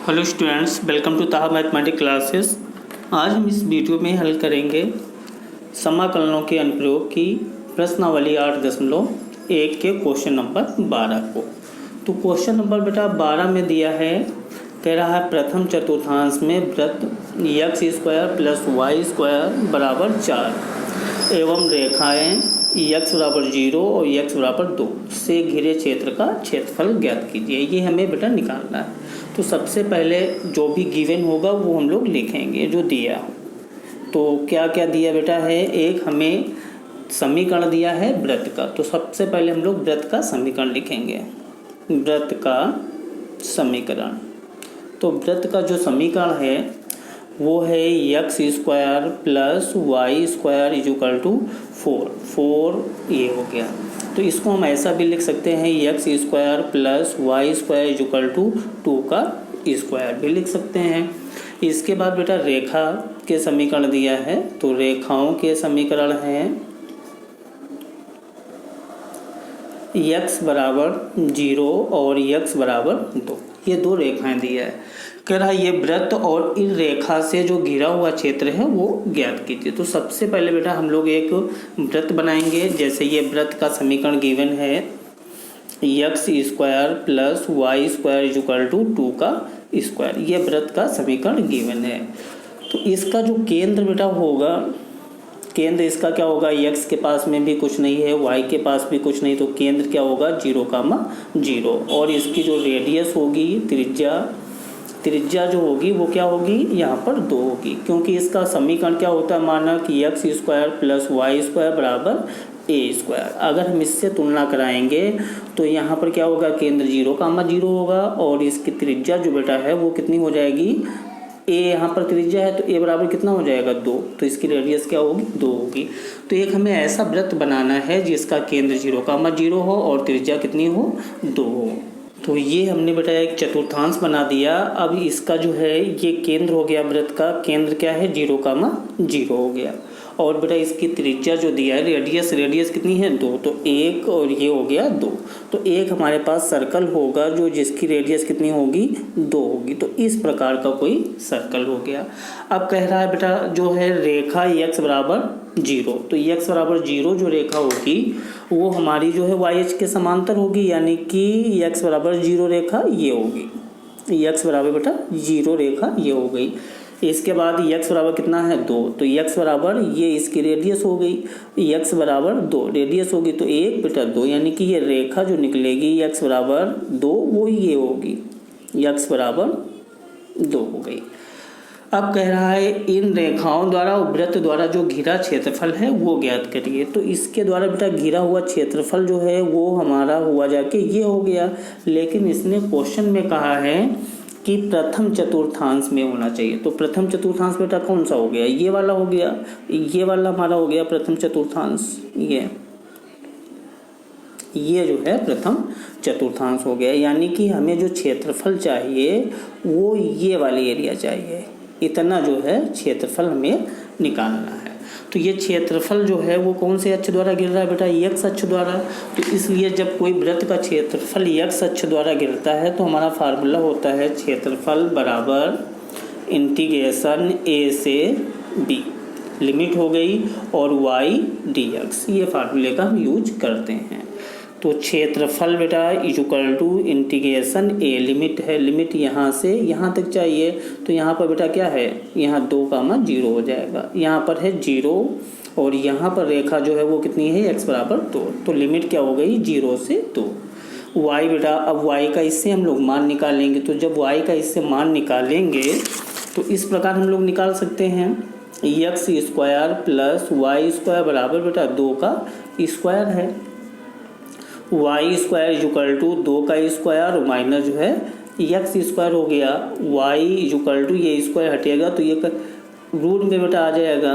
Hello students, welcome to ताहा mathematics classes. आज हम इस वीडियो में हल करेंगे समाकलनों के अनुप्रयोग की प्रश्नावली 8.1 के क्वेश्चन नंबर 12 को। तो क्वेश्चन नंबर बेटा 12 में दिया है, कह रहा है प्रथम चतुर्थांश में वृत्त x² + y² बराबर 4 एवं रेखाएं x बराबर 0 और x बराबर 2 से घिरे क्षेत्र का क्षेत्रफल ज्ञात कीजिए। ये हमें बेटा निकालना है। तो सबसे पहले जो भी गिवन होगा वो हम लोग लिखेंगे जो दिया हो। तो क्या क्या दिया बेटा है, एक हमें समीकरण दिया है वृत्त का। तो सबसे पहले हम लोग वृत्त का समीकरण लिखेंगे। वृत्त का समीकरण, तो वृत्त का जो समीकरण है वो है x² + y² = 4 ये हो गया। तो इसको हम ऐसा भी लिख सकते हैं, x² + y² = 2 का स्क्वायर भी लिख सकते हैं। इसके बाद बेटा रेखा के समीकरण दिया है। तो रेखाओं के समीकरण हैं x बराबर 0 और x बराबर 2। ये दो रेखाएं दिया है। कह रहा है ये वृत्त और इन रेखा से जो घिरा हुआ क्षेत्र है वो ज्ञात कीजिए। तो सबसे पहले बेटा हम लोग एक वृत्त बनाएंगे। जैसे ये वृत्त का समीकरण गिवन है x² + y² = 2 का स्क्वायर। ये वृत्त का समीकरण गिवन है। तो इसका जो केंद्र बेटा होगा, केंद्र इसका क्या होगा, x के पास में भी कुछ नहीं है, y के पास भी कुछ नहीं, तो केंद्र क्या होगा 0, और इसकी जो रेडियस होगी त्रिज्या जो होगी वो क्या होगी, यहाँ पर 2 होगी। क्योंकि इसका समीकरण क्या होता है, माना कि x² + y² बराबर a²। अगर हम इससे तुलना कराएंगे तो यहाँ पर क्या होगा, केंद्र 0, होगा और इसकी त्रिज्या जो बेटा है वो कितनी हो जाएगी, a यहाँ पर त्रिज्या है तो a बराबर कितना हो जाएगा 2। तो इसकी रेडियस क्या होगी 2 होगी। तो एक हमें ऐसा वृत्त बनाना है जिसका केंद्र 0, हो और त्रिज्या कितनी हो 2 हो। तो ये हमने बेटा एक चतुर्थांश बना दिया। अब इसका जो है ये केंद्र हो गया, वृत्त का केंद्र क्या है 0, हो गया। और बेटा इसकी त्रिज्या जो दिया है रेडियस कितनी है 2, तो 1 और ये हो गया 2। तो एक हमारे पास सर्कल होगा जो जिसकी रेडियस कितनी होगी 2 होगी। तो इस प्रकार का कोई सर्कल हो गया। अब कह रहा है बेटा जो है रेखा x बराबर 0, तो x बराबर 0 जो रेखा होगी वो हमारी जो है y के समांतर होगी, यानी कि x बराबर 0 रेखा ये होगी। x बराबर बेटा 0 रेखा ये हो गई। इसके बाद x बराबर कितना है 2, तो x बराबर ये इसकी रेडियस हो गई, x बराबर 2 रेडियस होगी तो 1 बेटा 2, यानी कि ये रेखा जो निकलेगी x बराबर 2 वो ये होगी, x बराबर 2 हो गई। अब कह रहा है इन रेखाओं द्वारा और वृत्त द्वारा जो घिरा क्षेत्रफल है वो ज्ञात करिए। तो इसके द्वारा बेटा घिरा हुआ क्षेत्रफल जो है वो हमारा हुआ जाके ये हो गया। लेकिन इसने क्वेश्चन में कहा है कि प्रथम चतुर्थांश में होना चाहिए। तो प्रथम चतुर्थांश बेटा कौन सा हो गया, ये वाला हो गया, ये वाला हमारा हो गया प्रथम चतुर्थांश। ये जो है प्रथम चतुर्थांश हो गया, यानी कि हमें जो क्षेत्रफल चाहिए वो ये वाली एरिया चाहिए। इतना जो है क्षेत्रफल हमें निकालना है। तो ये क्षेत्रफल जो है वो कौन से अक्ष द्वारा गिर रहा है बेटा, x अक्ष द्वारा। तो इसलिए जब कोई वृत्त का क्षेत्रफल x अक्ष द्वारा गिरता है तो हमारा फार्मूला होता है क्षेत्रफल बराबर इंटीग्रेशन a से b, लिमिट हो गई और y dx। ये फार्मूले का हम यूज करते हैं। तो क्षेत्रफल बेटा = इंटीग्रेशन a, लिमिट है, लिमिट यहाँ से यहाँ तक चाहिए। तो यहाँ पर बेटा क्या है, यहाँ 2, 0 हो जाएगा, यहाँ पर है 0 और यहाँ पर रेखा जो है वो कितनी है x बराबर 2। तो लिमिट क्या हो गई 0 से 2। y बेटा, अब y का इससे हम लोग मान निकालेंगे। तो जब y का इससे मान निकालेंगे तो इस प्रकार हम लोग निकाल सकते हैं, x² + y² बराबर बेटा 2 का स्क्वायर है, y² = 2 का स्क्वायर और माइनस जो है x² हो गया, y = ये स्क्वायर हटेगा तो ये रूट में बेटा आ जाएगा।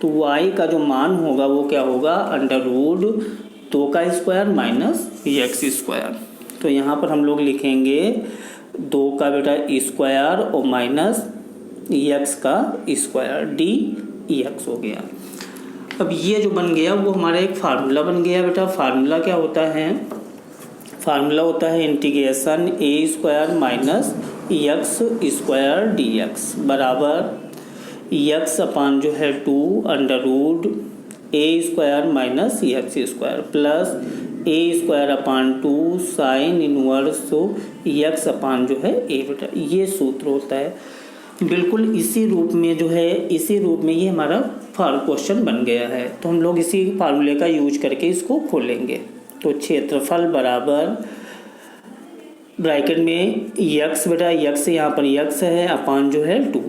तो y का जो मान होगा वो क्या होगा, √2 का स्क्वायर माइनस x²। तो यहाँ पर हम लोग लिखेंगे 2 का बेटा स्क्वायर और माइनस x का स्क्वायर dx हो गया। अब ये जो बन गया वो हमारा एक फार्मूला बन गया बेटा। फार्मूला क्या होता है, फार्मूला होता है integration a² minus x square d x बराबर एक्स अपान जो है 2 under root a square minus x square plus a square upon 2 sine inverse x upon जो है ए बेटा, ये सूत्र होता है। बिल्कुल इसी रूप में जो है, इसी रूप में ये हमारा क्वेश्चन बन गया है। तो हम लोग इसी फार्मूले का यूज करके इसको खोलेंगे। तो क्षेत्रफल बराबर ब्रैकेट में यक्स बेटा, यक्स यहाँ पर यक्स है अपान जो है 2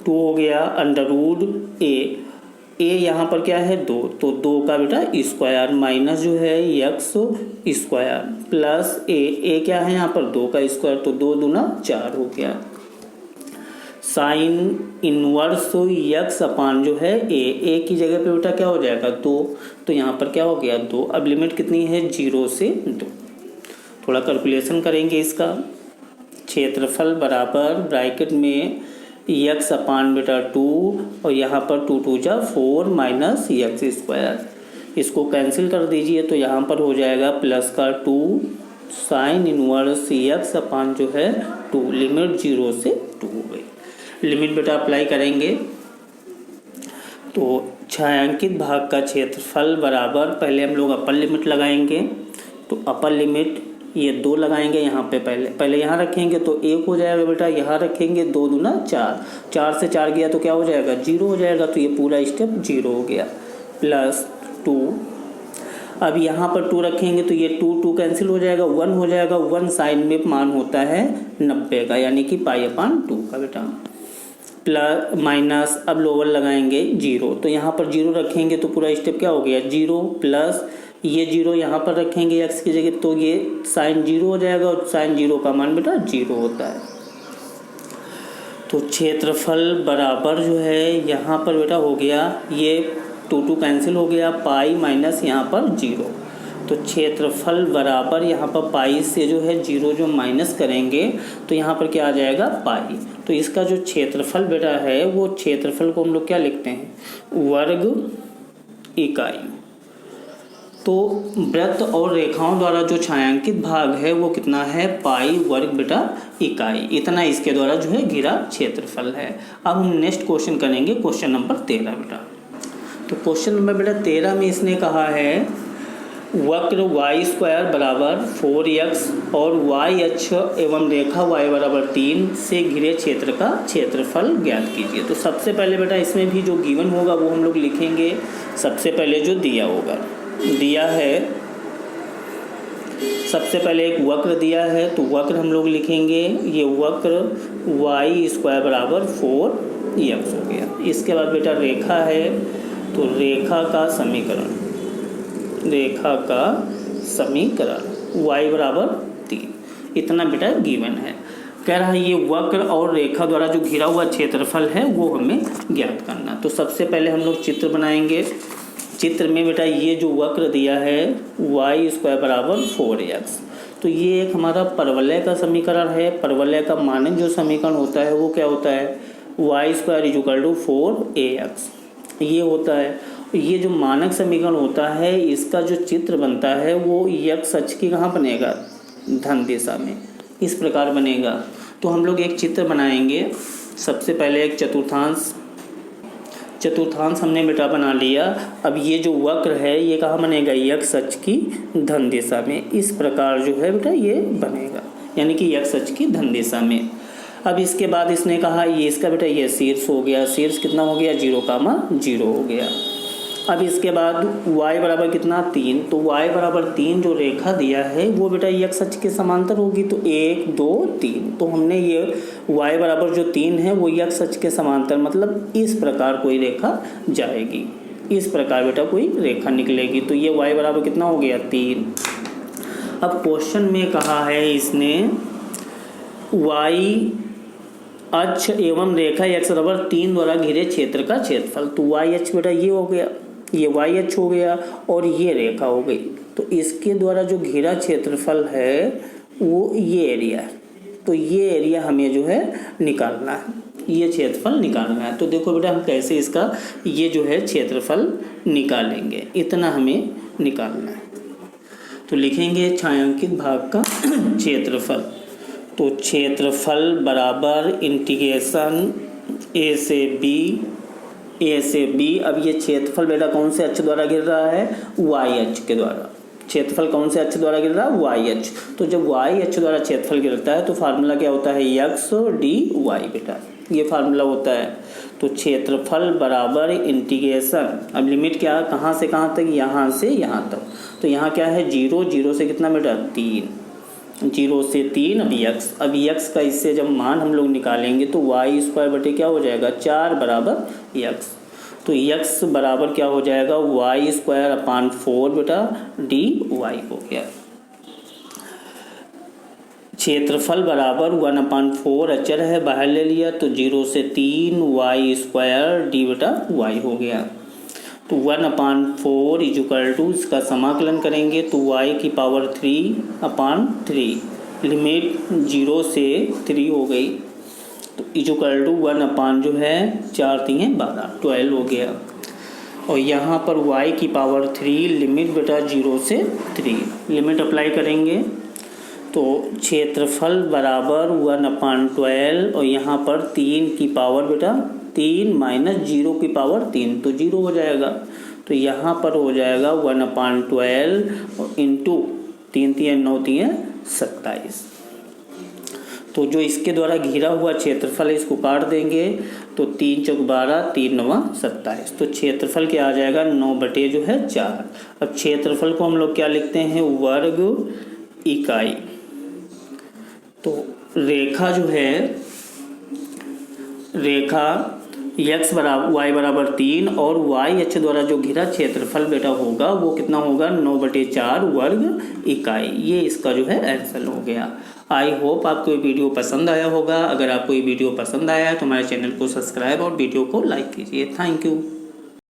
हो गया अंडर रूट ए यहाँ पर क्या है 2, तो 2 का बेटा स्क्वायर माइनस जो है यक्स स्क्वायर प्लस ए क्या है यहाँ पर 2 का स्क्वायर, तो 2 दूना 4 हो गया साइन इनवर्स यक्स अपान जो है ए की जगह पे बेटा क्या हो जाएगा 2, तो यहाँ पर क्या हो गया 2। अब लिमिट कितनी है 0 से 2। थोड़ा कैलकुलेशन करेंगे इसका। क्षेत्रफल बराबर ब्रैकेट में यक्स अपान बेटा 2 और यहाँ पर 2 2 जा 4 माइनस यक्स स्क्वायर, इसको कैंसिल कर दीजिए तो यहाँ पर हो जाएगा प्लस का 2 साइन इनवर्स यक्स अपान जो है 2, लिमिट 0 से 2 हो गई। लिमिट बेटा अप्लाई करेंगे तो छायांकित भाग का क्षेत्रफल बराबर, पहले हम लोग अपर लिमिट लगाएंगे। तो अपर लिमिट ये 2 लगाएंगे यहाँ पे, पहले यहाँ रखेंगे तो 1 हो जाएगा बेटा, यहाँ रखेंगे 2 दूना 4, 4 से 4 गया तो क्या हो जाएगा 0 हो जाएगा, तो ये पूरा स्टेप 0 हो गया प्लस 2। अब यहाँ पर 2 रखेंगे तो ये 2 कैंसिल हो जाएगा, 1 हो जाएगा, 1 साइन में मान होता है 90 का, यानी कि पाई अपान 2 का बेटा प्लस माइनस। अब लोअर लगाएंगे 0, तो यहाँ पर 0 रखेंगे तो पूरा स्टेप क्या हो गया 0 प्लस ये 0 यहाँ पर रखेंगे x की जगह, तो ये साइन 0 हो जाएगा और साइन 0 का मान बेटा 0 होता है। तो क्षेत्रफल बराबर जो है यहाँ पर बेटा हो गया, ये 2 कैंसिल हो गया, पाई माइनस यहाँ पर 0, तो क्षेत्रफल बराबर यहाँ पर पाई से जो है 0 जो माइनस करेंगे तो यहाँ पर क्या आ जाएगा पाई। तो इसका जो क्षेत्रफल बेटा है वो क्षेत्रफल को हम लोग क्या लिखते हैं वर्ग इकाई। तो वृत्त और रेखाओं द्वारा जो छायांकित भाग है वो कितना है पाई वर्ग बेटा इकाई, इतना इसके द्वारा जो है घिरा क्षेत्रफल है। अब हम नेक्स्ट क्वेश्चन करेंगे, क्वेश्चन नंबर 13 बेटा। तो क्वेश्चन नंबर बेटा 13 में इसने कहा है वक्र y स्क्वायर बराबर 4x और y अक्ष एवं रेखा y बराबर 3 से घिरे क्षेत्र का क्षेत्रफल ज्ञात कीजिए। तो सबसे पहले बेटा इसमें भी जो गिवन होगा वो हम लोग लिखेंगे। सबसे पहले जो दिया होगा, दिया है सबसे पहले एक वक्र दिया है, तो वक्र हम लोग लिखेंगे, ये वक्र y स्क्वायर बराबर 4x हो गया। इसके बाद बेटा रेखा है, तो रेखा का समीकरण y बराबर 3, इतना बेटा गिवन है। कह रहा है ये वक्र और रेखा द्वारा जो घिरा हुआ क्षेत्रफल है वो हमें ज्ञात करना। तो सबसे पहले हम लोग चित्र बनाएंगे। चित्र में बेटा ये जो वक्र दिया है y स्क्वायर बराबर 4x, तो ये एक हमारा परवलय का समीकरण है। परवलय का मानक जो समीकरण होता है वो क्या होता है y square is equal to 4ax, ये होता है। ये जो मानक समीकरण होता है इसका जो चित्र बनता है वो x अक्ष की कहाँ बनेगा धन दिशा में, इस प्रकार बनेगा। तो हम लोग एक चित्र बनाएंगे। सबसे पहले एक चतुर्थांश हमने बेटा बना लिया। अब ये जो वक्र है ये कहाँ बनेगा x अक्ष की धन दिशा में, इस प्रकार जो है बेटा ये बनेगा, यानी कि x अक्ष की धन दिशा में। अब इसके बाद इसने कहा ये इसका बेटा ये शीर्ष हो गया, शीर्ष कितना हो गया 0, 0 हो गया। अब इसके बाद y बराबर कितना 3, तो y बराबर 3 जो रेखा दिया है वो बेटा x अक्ष के समांतर होगी, तो 1 2 3, तो हमने ये y बराबर जो 3 है वो x अक्ष के समांतर, मतलब इस प्रकार कोई रेखा जाएगी, इस प्रकार बेटा कोई रेखा निकलेगी। तो ये y बराबर कितना हो गया 3। अब क्वेश्चन में कहा है इसने y अक्ष एवं रेखा x बराबर 3 द्वारा घिरे क्षेत्र का क्षेत्रफल। तो y अक्ष बेटा ये हो गया, ये y अक्ष हो गया और ये रेखा हो गई, तो इसके द्वारा जो घिरा क्षेत्रफल है वो ये एरिया है। तो ये एरिया हमें जो है निकालना है, ये क्षेत्रफल निकालना है। तो देखो बेटा हम कैसे इसका ये जो है क्षेत्रफल निकालेंगे, इतना हमें निकालना है। तो लिखेंगे छायांकित भाग का क्षेत्रफल। तो क्षेत्रफल बराबर इंटीग्रेशन ए से बी। अब ये क्षेत्रफल बेटा कौन से अक्ष द्वारा गिर रहा है? वाई अक्ष के द्वारा। क्षेत्रफल कौन से अक्ष द्वारा गिर रहा है? वाई अक्ष। तो जब वाई अक्ष द्वारा क्षेत्रफल गिरता है तो फार्मूला क्या होता है? एक्स डी वाई बेटा, ये फार्मूला होता है। तो क्षेत्रफल बराबर इंटीग्रेशन, अब लिमिट क्या, कहाँ से कहाँ तक? यहाँ से यहाँ तक। तो यहाँ क्या है? 0 से कितना बेटा? 3, 0 से 3। अब यक्स का इससे जब मान हम लोग निकालेंगे तो वाई स्क्वायर बटे क्या हो जाएगा? 4 बराबर यक्स। तो यक्स बराबर क्या हो जाएगा? वाई स्क्वायर अपान 4 बेटा डी वाई हो गया। क्षेत्रफल बराबर 1/4 अचर है, बाहर ले लिया तो 0 से 3 वाई स्क्वायर डी बेटा वाई हो गया। तो 1/4 इजुकल टू, इसका समाकलन करेंगे तो y की पावर 3/3, लिमिट 0 से 3 हो गई। तो इजुकल टू 1 जो है 4 3 12, 12 हो गया। और यहाँ पर y की पावर 3, लिमिट बेटा 0 से 3, लिमिट अप्लाई करेंगे तो क्षेत्रफल बराबर 1/12 और यहाँ पर 3 की पावर बेटा 3 माइनस 0 की पावर 3 तो 0 हो जाएगा। तो यहाँ पर हो जाएगा 1/12 और इंटू 3 3 9 3 27। तो जो इसके द्वारा घिरा हुआ क्षेत्रफल है इसको काट देंगे तो 3 चौक 12, 3 9 27। तो क्षेत्रफल क्या आ जाएगा? 9/4। अब क्षेत्रफल को हम लोग क्या लिखते हैं? वर्ग इकाई। तो रेखा जो है, रेखा x बराबर y बराबर 3 और y अक्ष द्वारा जो घिरा क्षेत्रफल बेटा होगा वो कितना होगा? 9/4 वर्ग इकाई। ये इसका जो है आंसर हो गया। आई होप आपको ये वीडियो पसंद आया होगा। अगर आपको ये वीडियो पसंद आया है तो हमारे चैनल को सब्सक्राइब और वीडियो को लाइक कीजिए। Thank you.